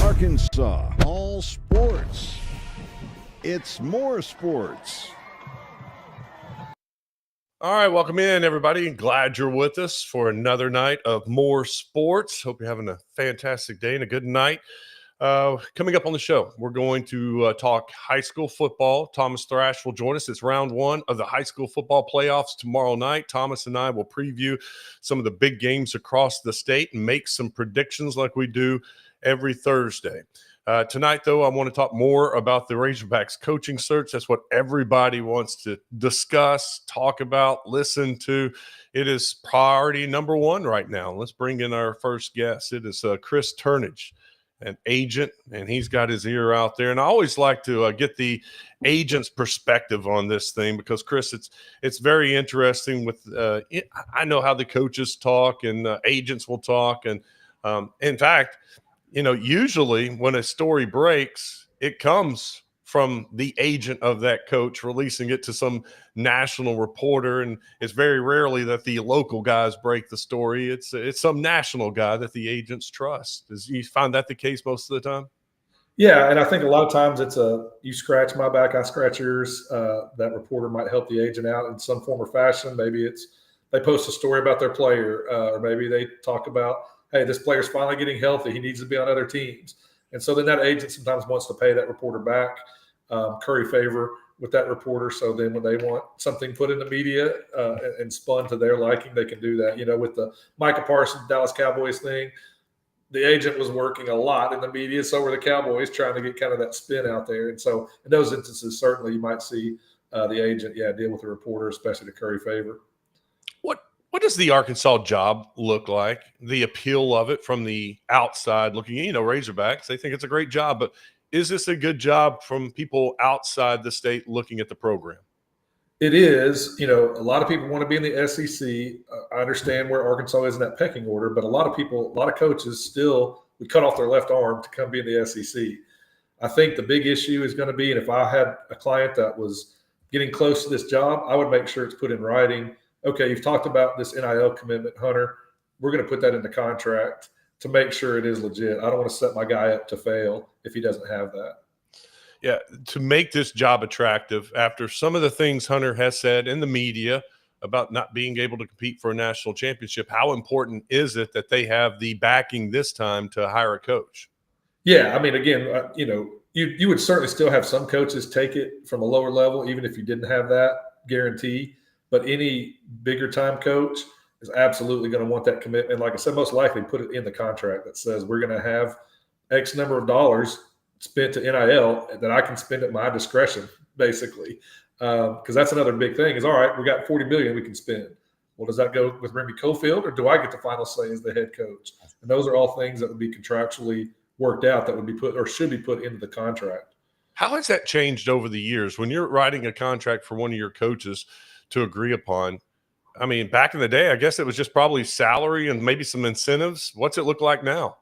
Arkansas, all sports. It's more sports. All right, welcome in, everybody. Glad you're with us for another night of more sports. Hope you're having a fantastic day and a good night. Coming up on the show, we're going to talk high school football. Thomas Thrash will join us. It's round one of the high school football playoffs tomorrow night. Thomas and I will preview some of the big games across the state and make some predictions like we do every Thursday. Tonight, though, I want to talk more about the Razorbacks coaching search. That's what everybody wants to discuss, talk about, listen to. It is priority number one right now. Let's bring in our first guest. It is Chris Turnage, an agent, and he's got his ear out there. And I always like to get the agent's perspective on this thing because, Chris, it's very interesting. I know how the coaches talk and agents will talk. And in fact, usually when a story breaks, it comes from the agent of that coach releasing it to some national reporter. And it's very rarely that the local guys break the story. It's some national guy that the agents trust. Does you find that the case most of the time? Yeah, and I think a lot of times it's you scratch my back, I scratch yours. That reporter might help the agent out in some form or fashion. Maybe it's they post a story about their player, or maybe they talk about, hey, this player's finally getting healthy. He needs to be on other teams. And so then that agent sometimes wants to pay that reporter back, curry favor with that reporter. So then when they want something put in the media and spun to their liking, they can do that. With the Micah Parsons Dallas Cowboys thing, the agent was working a lot in the media. So were the Cowboys trying to get kind of that spin out there. And so in those instances, certainly you might see the agent, deal with the reporter, especially to curry favor. What does the Arkansas job look like? The appeal of it from the outside looking, Razorbacks, they think it's a great job, but is this a good job from people outside the state looking at the program? It is. A lot of people want to be in the SEC. I understand where Arkansas is in that pecking order, but a lot of coaches still would cut off their left arm to come be in the SEC. I think the big issue is going to be, and if I had a client that was getting close to this job, I would make sure it's put in writing. Okay, you've talked about this NIL commitment, Hunter. We're going to put that in the contract to make sure it is legit. I don't want to set my guy up to fail if he doesn't have that. Yeah, to make this job attractive, after some of the things Hunter has said in the media about not being able to compete for a national championship, how important is it that they have the backing this time to hire a coach? Yeah, I mean, again, you would certainly still have some coaches take it from a lower level, even if you didn't have that guarantee. But any bigger time coach is absolutely going to want that commitment. Like I said, most likely put it in the contract that says we're going to have X number of dollars spent to NIL that I can spend at my discretion, basically. Because that's another big thing is, all right, we got $40 million we can spend. Well, does that go with Remy Cofield or do I get the final say as the head coach? And those are all things that would be contractually worked out that would be put or should be put into the contract. How has that changed over the years? When you're writing a contract for one of your coaches to agree upon, I mean, back in the day, I guess it was just probably salary and maybe some incentives. What's it look like now?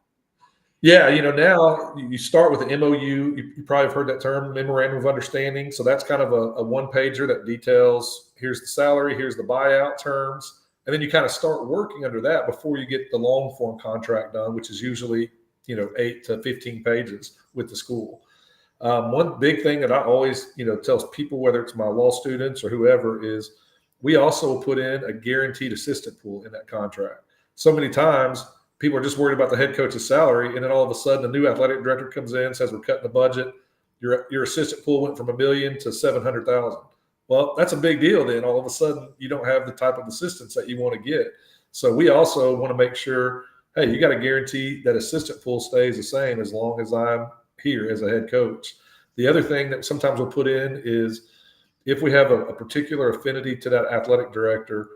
Yeah, now you start with an MOU. You probably have heard that term, Memorandum of Understanding. So that's kind of a one-pager that details here's the salary, here's the buyout terms. And then you kind of start working under that before you get the long-form contract done, which is usually, 8 to 15 pages with the school. One big thing that I always, tells people, whether it's my law students or whoever, is we also put in a guaranteed assistant pool in that contract. So many times people are just worried about the head coach's salary, and then all of a sudden a new athletic director comes in, says we're cutting the budget. Your assistant pool went from $1 million to $700,000. Well, that's a big deal. Then all of a sudden you don't have the type of assistance that you want to get. So we also want to make sure, hey, you got to guarantee that assistant pool stays the same as long as I'm here as a head coach. The other thing that sometimes we'll put in is if we have a particular affinity to that athletic director,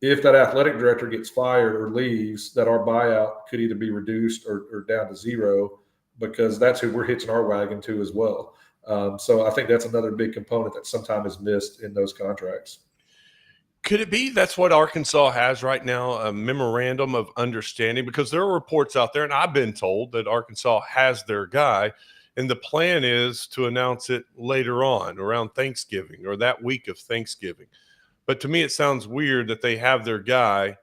if that athletic director gets fired or leaves, that our buyout could either be reduced or down to zero, because that's who we're hitching our wagon to as well. So I think that's another big component that sometimes is missed in those contracts. Could it be that's what Arkansas has right now, a memorandum of understanding? Because there are reports out there, and I've been told that Arkansas has their guy, and the plan is to announce it later on around Thanksgiving or that week of Thanksgiving. But to me, it sounds weird that they have their guy,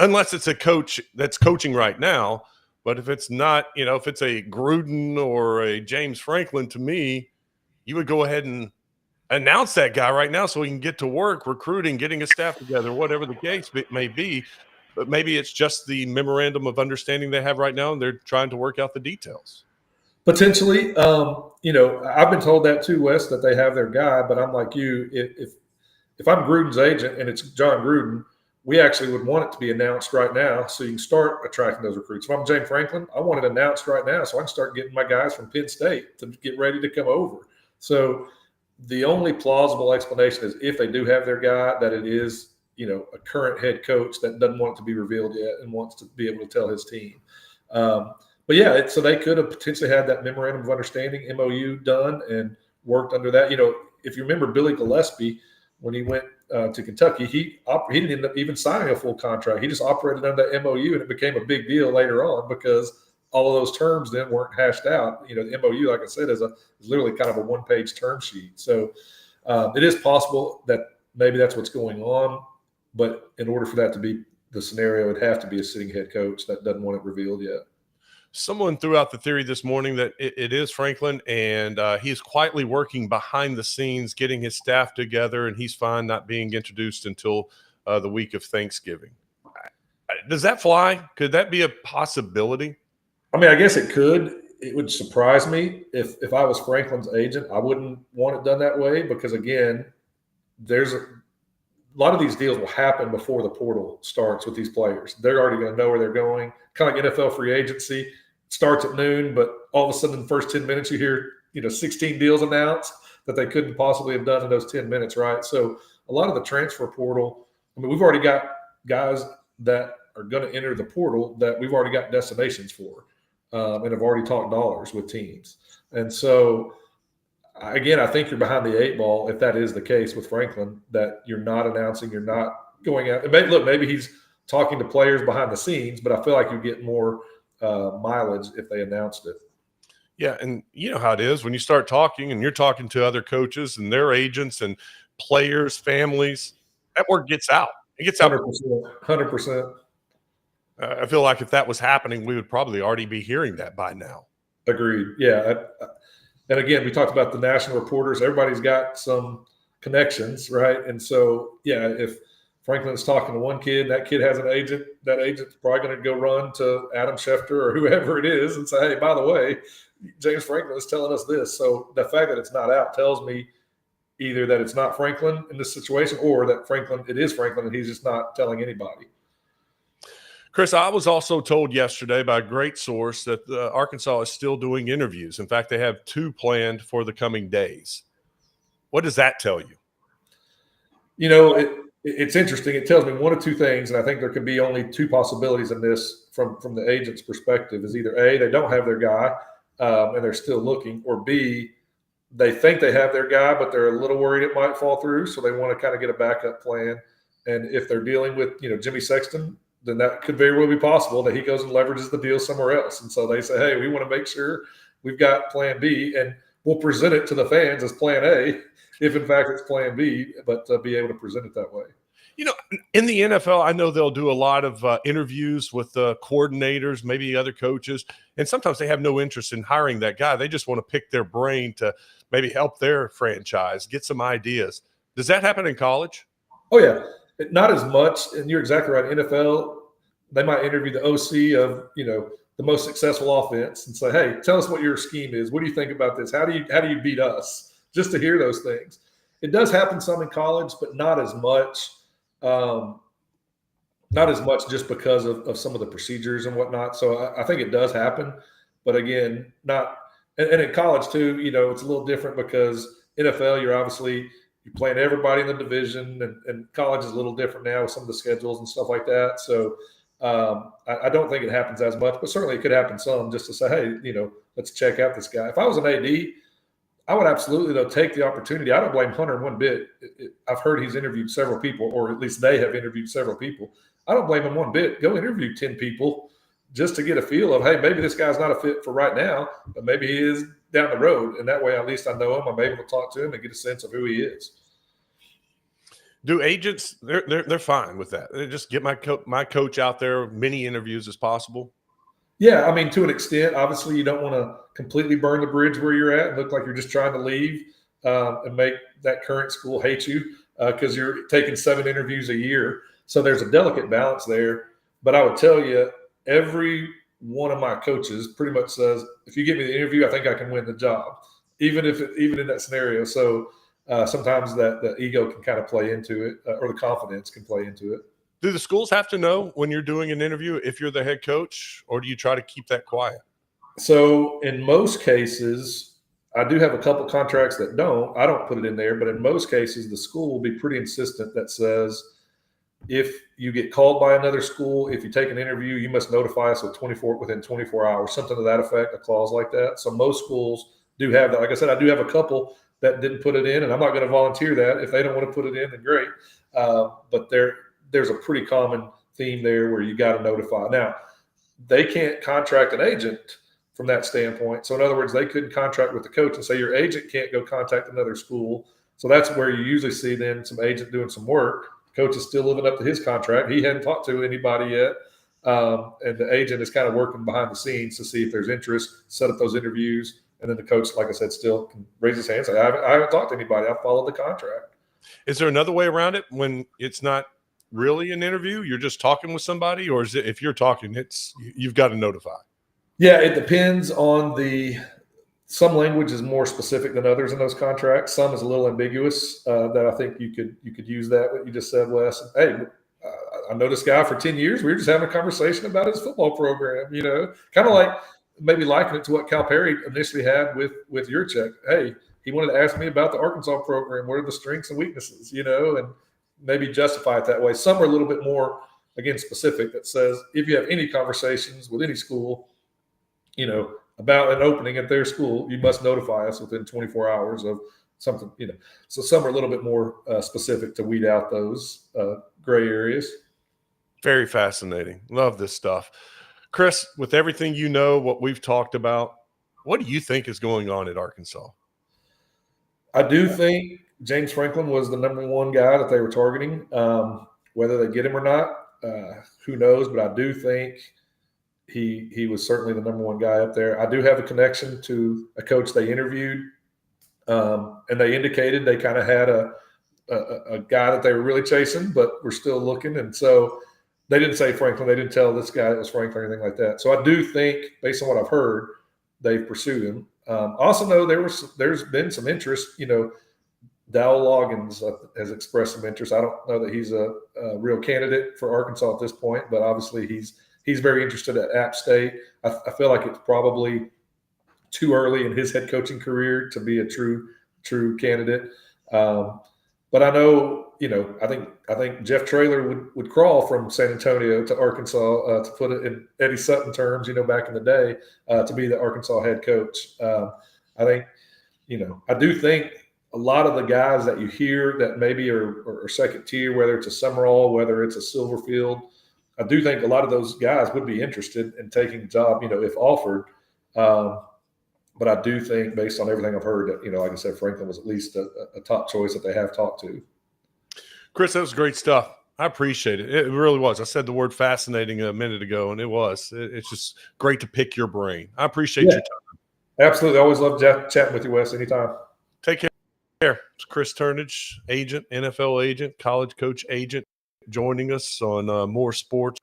unless it's a coach that's coaching right now. But if it's not, if it's a Gruden or a James Franklin, to me, you would go ahead and announce that guy right now so he can get to work recruiting, getting his staff together, whatever the case may be. But maybe it's just the memorandum of understanding they have right now, and they're trying to work out the details. Potentially, I've been told that too, Wes, that they have their guy. But I'm like you, if I'm Gruden's agent and it's John Gruden, we actually would want it to be announced right now so you can start attracting those recruits. If I'm James Franklin, I want it announced right now so I can start getting my guys from Penn State to get ready to come over. So the only plausible explanation is if they do have their guy, that it is, a current head coach that doesn't want it to be revealed yet and wants to be able to tell his team. But yeah, so they could have potentially had that memorandum of understanding, MOU, done and worked under that. If you remember Billy Gillespie, when he went to Kentucky, he didn't end up even signing a full contract. He just operated under that MOU, and it became a big deal later on because all of those terms then weren't hashed out. The MOU, like I said, is literally kind of a one-page term sheet. So it is possible that maybe that's what's going on. But in order for that to be the scenario, it'd have to be a sitting head coach that doesn't want it revealed yet. Someone threw out the theory this morning that it is Franklin, and he's quietly working behind the scenes, getting his staff together, and he's fine not being introduced until the week of Thanksgiving. Does that fly? Could that be a possibility? I mean, I guess it could. It would surprise me if I was Franklin's agent. I wouldn't want it done that way because, again, there's a lot of these deals will happen before the portal starts with these players. They're already going to know where they're going. Kind of like NFL free agency. It starts at noon, but all of a sudden in the first 10 minutes you hear, 16 deals announced that they couldn't possibly have done in those 10 minutes, right? So a lot of the transfer portal, I mean, we've already got guys that are going to enter the portal that we've already got destinations for and have already talked dollars with teams. And so, again, I think you're behind the eight ball if that is the case with Franklin, that you're not announcing, you're not going out. Maybe he's talking to players behind the scenes, but I feel like you get more mileage if they announced it. Yeah, and you know how it is when you start talking and you're talking to other coaches and their agents and players, families, that word gets out. It gets out. 100%. I feel like if that was happening, we would probably already be hearing that by now. Agreed. Yeah. And again, we talked about the national reporters. Everybody's got some connections, right? And so, yeah, if Franklin's talking to one kid, that kid has an agent, that agent's probably going to go run to Adam Schefter or whoever it is and say, hey, by the way, James Franklin is telling us this. So the fact that it's not out tells me either that it's not Franklin in this situation or that it is Franklin and he's just not telling anybody. Chris, I was also told yesterday by a great source that Arkansas is still doing interviews. In fact, they have 2 planned for the coming days. What does that tell you? It's interesting. It tells me one of two things, and I think there could be only 2 possibilities in this from the agent's perspective is either A, they don't have their guy and they're still looking, or B, they think they have their guy, but they're a little worried it might fall through, so they want to kind of get a backup plan. And if they're dealing with, Jimmy Sexton, then that could very well be possible that he goes and leverages the deal somewhere else. And so they say, hey, we want to make sure we've got plan B, and we'll present it to the fans as plan A if, in fact, it's plan B, but be able to present it that way. In the NFL, I know they'll do a lot of interviews with coordinators, maybe other coaches, and sometimes they have no interest in hiring that guy. They just want to pick their brain to maybe help their franchise, get some ideas. Does that happen in college? Oh, yeah. Not as much, and you're exactly right. NFL, they might interview the OC of, the most successful offense and say, hey, tell us what your scheme is. What do you think about this? How do you beat us? Just to hear those things. It does happen some in college, but not as much. Not as much just because of some of the procedures and whatnot. So I think it does happen, but again, not. And in college too, it's a little different because NFL, you're playing everybody in the division, and college is a little different now with some of the schedules and stuff like that. So I don't think it happens as much, but certainly it could happen some just to say, hey, let's check out this guy. If I was an AD, I would absolutely, though, take the opportunity. I don't blame Hunter one bit. I've heard he's interviewed several people, or at least they have interviewed several people. I don't blame him one bit. Go interview 10 people just to get a feel of, hey, maybe this guy's not a fit for right now, but maybe he is down the road. And that way, at least I know him. I'm able to talk to him and get a sense of who he is. Do agents, they're fine with that? They just get my coach out there, many interviews as possible? Yeah, I mean, to an extent, obviously you don't want to completely burn the bridge where you're at and look like you're just trying to leave and make that current school hate you because you're taking 7 interviews a year. So there's a delicate balance there. But I would tell you, every one of my coaches pretty much says, if you give me the interview, I think I can win the job, even in that scenario. So sometimes that the ego can kind of play into it, or the confidence can play into it. Do the schools have to know when you're doing an interview if you're the head coach, or do you try to keep that quiet? So in most cases, I do have a couple contracts that don't. I don't put it in there, but in most cases, the school will be pretty insistent that says, if you get called by another school, if you take an interview, you must notify us within 24 hours, something to that effect, a clause like that. So most schools do have that. Like I said, I do have a couple that didn't put it in, and I'm not going to volunteer that. If they don't want to put it in, then great. But there's a pretty common theme there where you got to notify. Now, they can't contract an agent from that standpoint. So in other words, they couldn't contract with the coach and say your agent can't go contact another school. So that's where you usually see then some agent doing some work. Coach is still living up to his contract. He hadn't talked to anybody yet. And the agent is kind of working behind the scenes to see if there's interest, set up those interviews. And then the coach, like I said, still can raise his hand and say, I haven't talked to anybody. I followed the contract. Is there another way around it when it's not really an interview? You're just talking with somebody, or is it, if you're talking, you've got to notify? Yeah, it depends on some language is more specific than others in those contracts. Some is a little ambiguous that I think you could use that, what you just said, Wes. Hey, I know this guy for 10 years. We were just having a conversation about his football program, kind of like maybe liken it to what Cal Perry initially had with your check. Hey, he wanted to ask me about the Arkansas program. What are the strengths and weaknesses, and maybe justify it that way. Some are a little bit more, again, specific that says if you have any conversations with any school, about an opening at their school, you must notify us within 24 hours of something, So some are a little bit more specific to weed out those gray areas. Very fascinating. Love this stuff. Chris, with everything what we've talked about, what do you think is going on at Arkansas? I do think James Franklin was the number one guy that they were targeting. Whether they get him or not, who knows? But I do think he was certainly the number one guy up there. I do have a connection to a coach they interviewed, and they indicated they kind of had a guy that they were really chasing, but we're still looking. And so they didn't say Franklin. They didn't tell this guy it was Franklin or anything like that. So I do think, based on what I've heard, they've pursued him. I also know there's been some interest. Dowell Loggins has expressed some interest. I don't know that he's a real candidate for Arkansas at this point, but obviously he's very interested at App State. I feel like it's probably too early in his head coaching career to be a true candidate. But I know, I think Jeff Traylor would crawl from San Antonio to Arkansas, to put it in Eddie Sutton terms, back in the day, to be the Arkansas head coach. I think, I do think a lot of the guys that you hear that maybe are second tier, whether it's a Summerall, whether it's a Silverfield, I do think a lot of those guys would be interested in taking the job, if offered. But I do think, based on everything I've heard, that, like I said, Franklin was at least a top choice that they have talked to. Chris, that was great stuff. I appreciate it. It really was. I said the word fascinating a minute ago, and it was. It's just great to pick your brain. I appreciate your time. Absolutely. Always love chatting with you, Wes, anytime. Take care. It's Chris Turnage, agent, NFL agent, college coach agent, joining us on More Sports.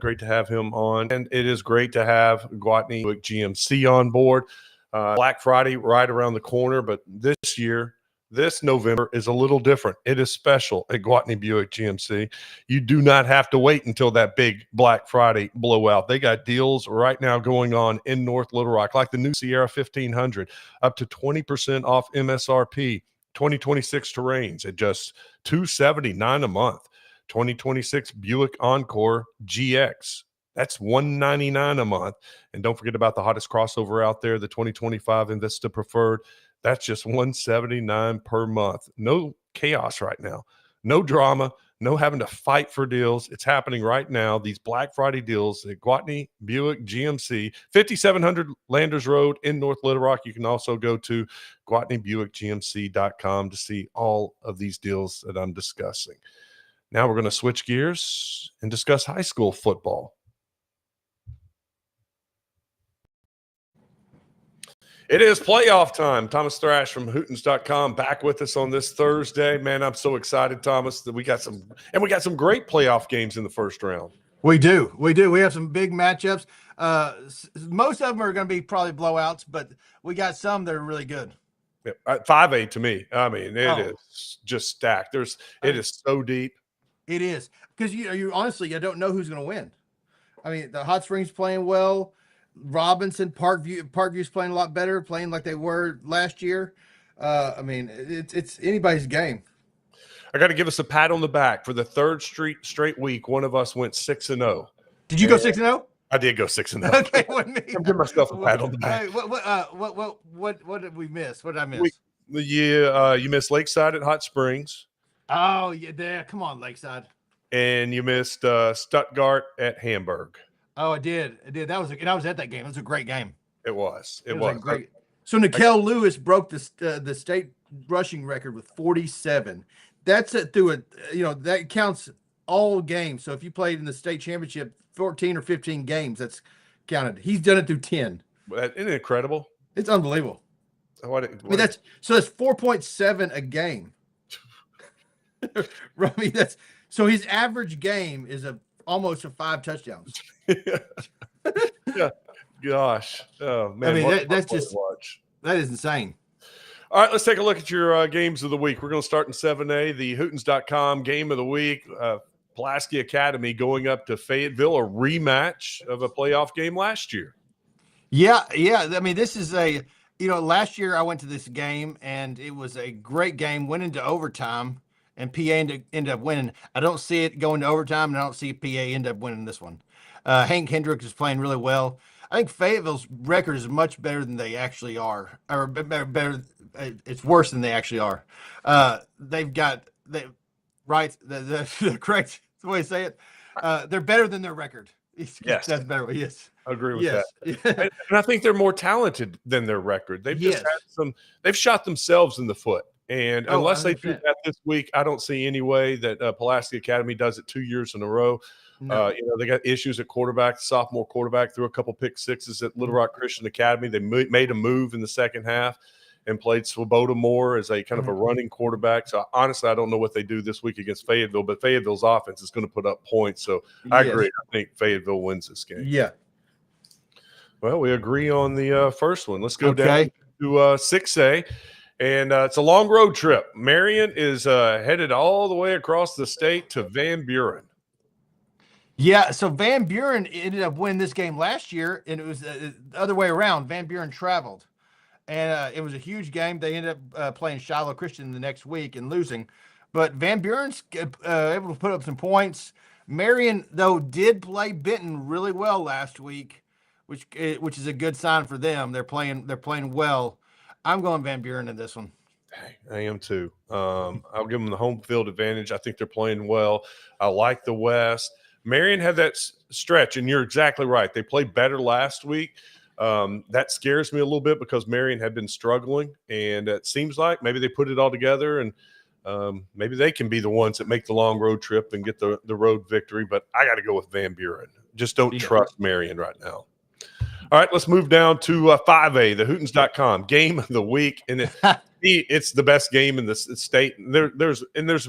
Great to have him on. And it is great to have Gwatney GMC on board. Black Friday right around the corner, but this November is a little different. It is special at Gwatney Buick GMC. You do not have to wait until that big Black Friday blowout. They got deals right now going on in North Little Rock, like the new Sierra 1500, up to 20% off MSRP. 2026 Terrains at just $279 a month. 2026 Buick Encore GX. That's $199 a month. And don't forget about the hottest crossover out there, the 2025 Invista Preferred. That's just $179 per month. No chaos right now. No drama. No having to fight for deals. It's happening right now. These Black Friday deals at Gwatney Buick GMC, 5700 Landers Road in North Little Rock. You can also go to GwatneyBuickGMC.com to see all of these deals that I'm discussing. Now we're going to switch gears and discuss high school football. It is playoff time. Thomas Thrash from Hootens.com back with us on this Thursday. Man, I'm so excited, Thomas, that we got some great playoff games in the first round. We do. We have some big matchups. Most of them are going to be probably blowouts, but we got some that are really good. Yeah, 5A to me. I mean, it is just stacked. It is so deep. It is because you honestly, I don't know who's going to win. I mean, the Hot Springs playing well. Robinson, Parkview's playing a lot better, playing like they were last year. I mean, it's anybody's game. I got to give us a pat on the back for the third straight week. One of us went 6-0. Did you go 6-0? I did go 6-0. Okay, what me? I'm giving myself a pat on the back. Hey, what did we miss? What did I miss? You missed Lakeside at Hot Springs. Oh yeah, come on, Lakeside. And you missed Stuttgart at Hamburg. Oh, I did. And I was at that game. It was a great game. It was great. So Nikel Lewis broke the state rushing record with 47. That's that counts all games. So if you played in the state championship 14 or 15 games, that's counted. He's done it through 10. Isn't it incredible? It's unbelievable. That's 4.7 a game. I mean, so his average game is almost 5 touchdowns. Yeah. Gosh. Oh man. I mean, that is insane. All right, let's take a look at your games of the week. We're going to start in 7A, the Hootens.com game of the week. Pulaski Academy going up to Fayetteville, a rematch of a playoff game last year. Yeah. I mean, this is last year I went to this game and it was a great game, went into overtime, and PA ended up winning. I don't see it going to overtime, and I don't see PA end up winning this one. Hank Hendricks is playing really well. I think Fayetteville's record is much better than they actually are, or better. It's worse than they actually are. They've got the correct way to say it. They're better than their record. Yes, that's better. Yes, I agree with that. And I think they're more talented than their record. They've just had they've shot themselves in the foot. And unless 100%. They do that this week, I don't see any way that Pulaski Academy does it 2 years in a row. No. They got issues at quarterback. The sophomore quarterback threw a couple pick sixes at Little Rock Christian Academy. They made a move in the second half and played Swoboda more as a kind of a running quarterback. So honestly, I don't know what they do this week against Fayetteville, but Fayetteville's offense is going to put up points. So I agree. I think Fayetteville wins this game. Yeah. Well, we agree on the first one. Let's go down to 6A. And it's a long road trip. Marion is headed all the way across the state to Van Buren. Yeah, so Van Buren ended up winning this game last year, and it was the other way around. Van Buren traveled, and it was a huge game. They ended up playing Shiloh Christian the next week and losing. But Van Buren's able to put up some points. Marion, though, did play Benton really well last week, which is a good sign for them. They're playing well. I'm going Van Buren in this one. I am too. I'll give them the home field advantage. I think they're playing well. I like the West. Marion had that stretch, and you're exactly right. They played better last week. That scares me a little bit because Marion had been struggling, and it seems like maybe they put it all together, and maybe they can be the ones that make the long road trip and get the road victory. But I got to go with Van Buren. Just don't trust Marion right now. All right, let's move down to 5A, the Hootens.com game of the week, and it's the best game in the state. There's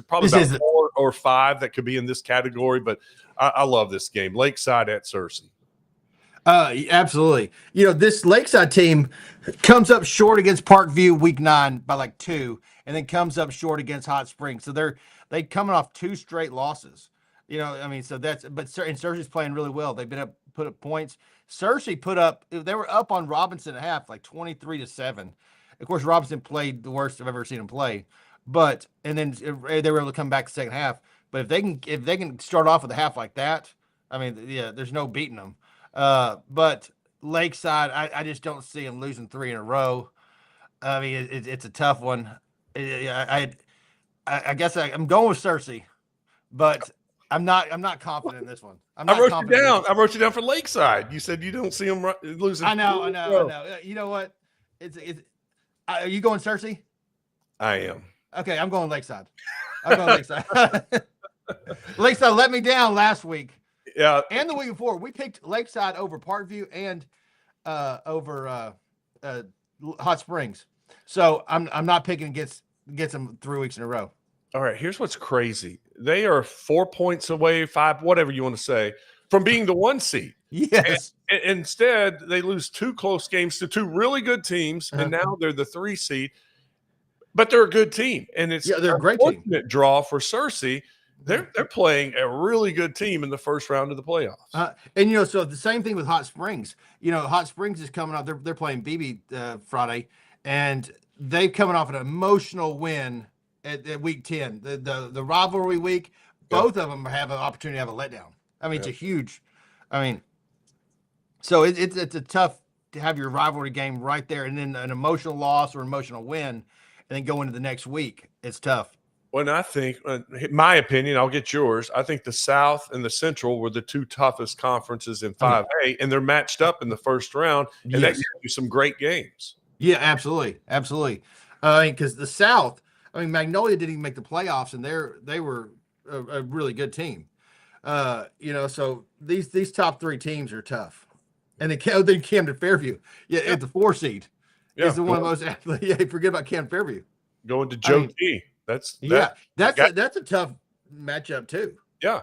probably about 4 or 5 that could be in this category, but I love this game. Lakeside at Searcy. Absolutely. This Lakeside team comes up short against Parkview week 9 by like 2, and then comes up short against Hot Springs. So they coming off 2 straight losses. So Searcy's playing really well. They've put up points. Searcy they were up on Robinson at half, like 23-7. Of course, Robinson played the worst I've ever seen him play, and then they were able to come back the second half. But if they can start off with a half like that, I mean, there's no beating them. But Lakeside, I just don't see them losing 3 in a row. I mean, it's a tough one. I guess I'm going with Searcy, but I'm not confident in this one. I wrote you down for Lakeside. You said you don't see them losing. I know. You know what? Are you going Searcy? I am. Okay, I'm going Lakeside. Lakeside let me down last week. Yeah, and the week before we picked Lakeside over Parkview and over Hot Springs. So I'm not picking against them 3 weeks in a row. All right, here's what's crazy. They are 4 points away, 5, whatever you want to say, from being the 1 seed. Yes. And instead, they lose 2 close games to 2 really good teams, and now they're the 3 seed. But they're a good team, and it's they're a great fortunate team. Draw for Cersei. They're playing a really good team in the first round of the playoffs. And so the same thing with Hot Springs. Hot Springs is coming up. They're playing BB Friday, and they're coming off an emotional win at week 10. The rivalry week. Both of them have an opportunity to have a letdown. I mean, it's a huge. I mean, so it's a tough to have your rivalry game right there, and then an emotional loss or emotional win, and then go into the next week. It's tough. Well, I think, my opinion, I'll get yours. I think the South and the Central were the 2 toughest conferences in 5A, and they're matched up in the first round, and that gives you some great games. Yeah, absolutely, absolutely. Because the South, Magnolia didn't even make the playoffs, and they were a really good team. So these top 3 teams are tough, and then Camden Fairview, at the 4 seed, is the one of the most. Yeah, forget about Camden Fairview. Going to Joe T. That's a tough matchup too. Yeah,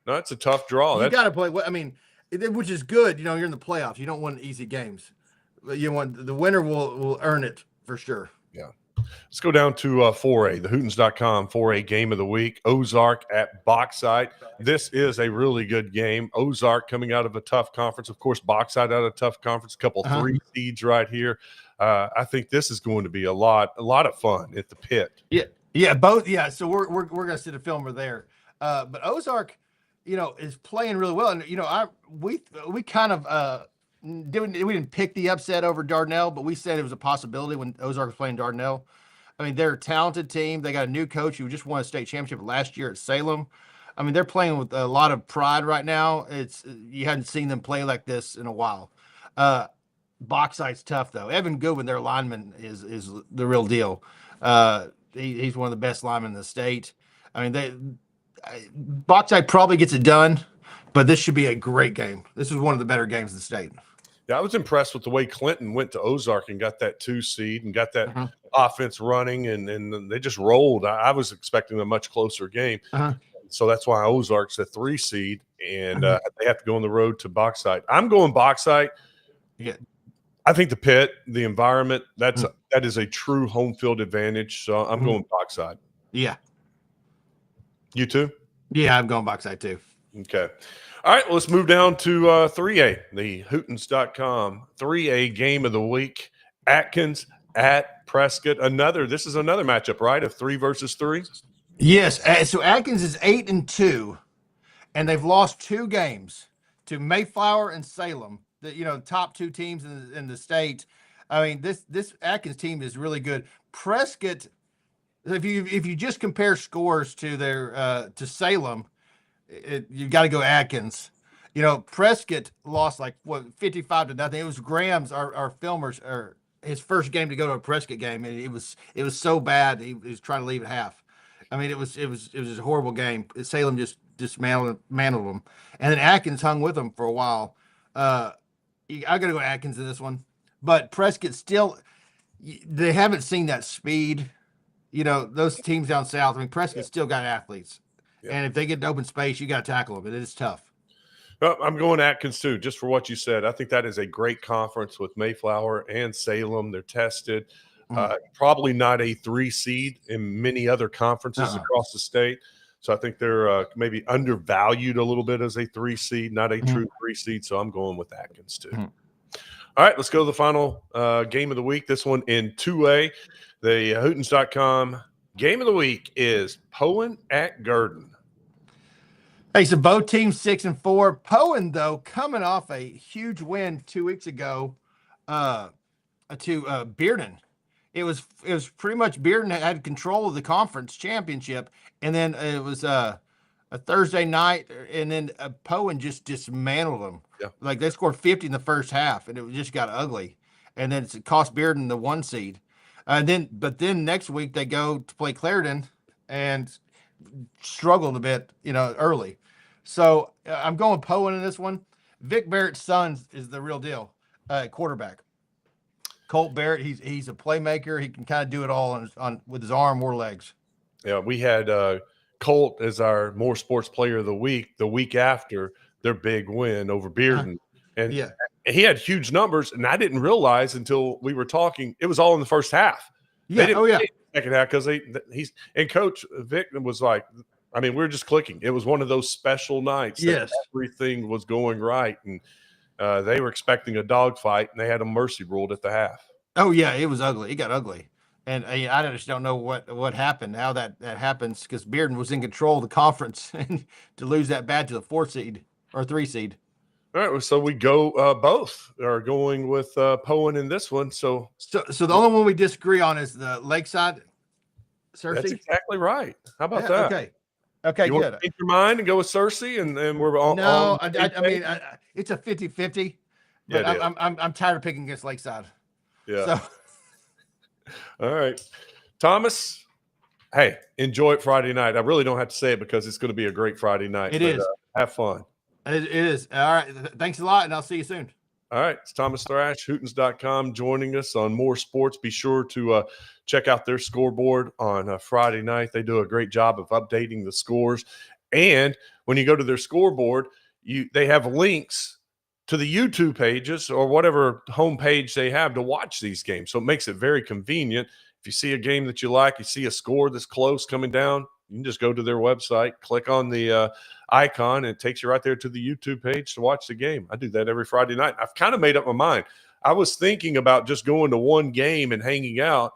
no, it's a tough draw. You got to play. Which is good. You're in the playoffs. You don't want easy games. You want the winner will earn it for sure. Yeah. Let's go down to 4A, the Hootens.com 4A game of the week. Ozark at Bauxite. This is a really good game. Ozark coming out of a tough conference. Of course, Bauxite out of a tough conference. A couple 3 seeds right here. I think this is going to be a lot of fun at the pit. Yeah, both. Yeah, so we're gonna sit a filmer there, but Ozark, is playing really well, and we kind of we didn't pick the upset over Dardanelle, but we said it was a possibility when Ozark was playing Dardanelle. They're a talented team. They got a new coach who just won a state championship last year at Salem. They're playing with a lot of pride right now. You hadn't seen them play like this in a while. Bauxite's tough though. Evan Goodwin, their lineman, is the real deal. He's one of the best linemen in the state. Bauxite probably gets it done, but this should be a great game. This is one of the better games in the state. Yeah, I was impressed with the way Clinton went to Ozark and got that 2 seed and got that offense running, and they just rolled. I was expecting a much closer game. So that's why Ozark's a 3 seed, and they have to go on the road to Bauxite. I'm going Bauxite. Yeah. I think the pit, the environment, that is a true home field advantage. So I'm going Bauxite. Yeah. You too? Yeah, I'm going Bauxite too. Okay. All right, well, let's move down to 3A, the Hootens.com 3A game of the week. Atkins at Prescott. This is another matchup, right, of 3 versus 3? Yes. So Atkins is 8-2, and they've lost 2 games to Mayflower and Salem. The top 2 teams in the state. This Atkins team is really good. Prescott, if you just compare scores to their to Salem, you got to go Atkins. Prescott lost 55-0. It was Graham's our filmers his first game to go to a Prescott game, and it was so bad he was trying to leave at half. It was a horrible game. Salem just dismantled them, and then Atkins hung with them for a while. I got to go Atkins in this one, but Prescott still, they haven't seen that speed. Those teams down south. Prescott still got athletes, and if they get open space, you got to tackle them. It is tough. Well, I'm going Atkins too, just for what you said. I think that is a great conference with Mayflower and Salem. They're tested. Probably not a 3 seed in many other conferences across the state. So I think they're maybe undervalued a little bit as a 3 seed, not a true 3 seed. So I'm going with Atkins too. All right, let's go to the final game of the week. This one in 2A. The Hootens.com game of the week is Poen at Gurdon. Hey, so both teams 6-4. Poen, though, coming off a huge win 2 weeks ago to Bearden. It was pretty much Bearden had control of the conference championship, and then it was a Thursday night, and then Poen just dismantled them. Yeah. They scored 50 in the first half, and it just got ugly. And then it cost Bearden the 1 seed. But then next week they go to play Clarendon and struggled a bit, early. So I'm going Poen in this one. Vic Barrett's son is the real deal, quarterback. Colt Barrett, he's a playmaker. He can kind of do it all on with his arm or legs. Yeah, we had Colt as our More Sports Player of the week after their big win over Bearden. And Yeah. he had huge numbers, and I didn't realize until we were talking, it was all in the first half. Yeah. They didn't Oh, yeah. play the second half because and Coach Vic was like, I mean, we were just clicking. It was one of those special nights Yes. that everything was going right, and they were expecting a dogfight, and they had a mercy ruled at the half. Oh, yeah, it was ugly. It got ugly. And I just don't know what happened, how that happens, because Bearden was in control of the conference, and to lose that bad to the 4 seed or 3 seed. All right, so we go both are going with Poen in this one. So the only one we disagree on is the Lakeside. Cersei. That's exactly right. How about Yeah, that? Okay, You good. want to change your mind and go with Cersei, and we're all No, on I mean it's a 50-50, but Yeah, it is. I'm tired of picking against Lakeside. Yeah. So All right, Thomas. Hey, enjoy it Friday night. I really don't have to say it because it's going to be a great Friday night. It is. Have fun. it is. All right. Thanks a lot, and I'll see you soon. All right, it's Thomas Thrash, Hootens.com, joining us on More Sports. Be sure to check out their scoreboard on Friday night. They do a great job of updating the scores. And when you go to their scoreboard, they have links to the YouTube pages or whatever homepage they have to watch these games. So it makes it very convenient. If you see a game that you like, you see a score that's close coming down, you can just go to their website, click on the icon, and it takes you right there to the YouTube page to watch the game. I do that every Friday night. I've kind of made up my mind. I was thinking about just going to one game and hanging out.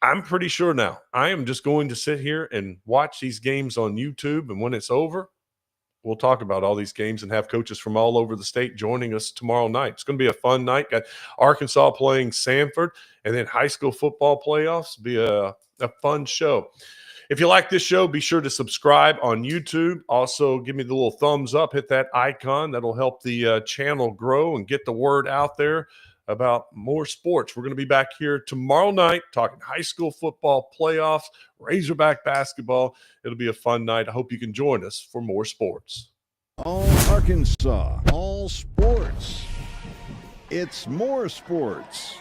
I'm pretty sure now I am just going to sit here and watch these games on YouTube. And when it's over, we'll talk about all these games and have coaches from all over the state joining us tomorrow night. It's going to be a fun night. Got Arkansas playing Samford, and then high school football playoffs. Be a fun show. If you like this show, be sure to subscribe on YouTube. Also, give me the little thumbs up. Hit that icon. That'll help the channel grow and get the word out there about more sports. We're going to be back here tomorrow night talking high school football playoffs, Razorback basketball. It'll be a fun night. I hope you can join us for more sports. All Arkansas, all sports. It's more sports.